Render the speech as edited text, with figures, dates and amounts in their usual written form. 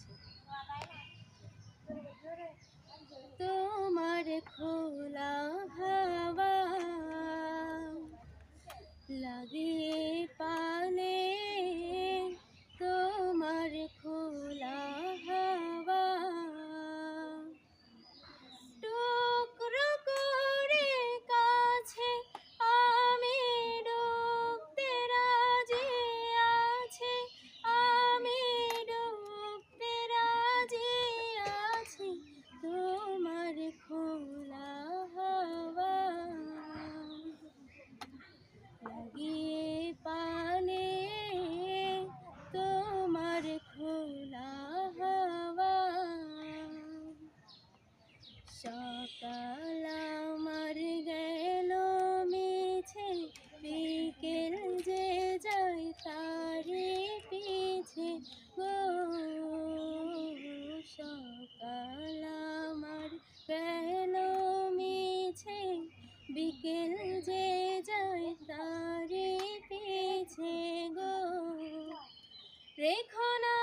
আছে। তোমার খোলা হাওয়া লাগে পালে, তোমার খোলা হাওয়া টুকরো করে কাছে আমি ডুবতে রাজি আছি, আমি ডুবতে রাজি আছি। তোমার খোলা হাওয়া লাগিয়ে পালে, তোমার খোলা হাওয়া। সকাল আমার গেল মিছে, বিকেল যে যায় তারি পিছে গো। সকাল আমার গেল মিছে, বিকেল যে যায় তারি পিছে গো। রেখো না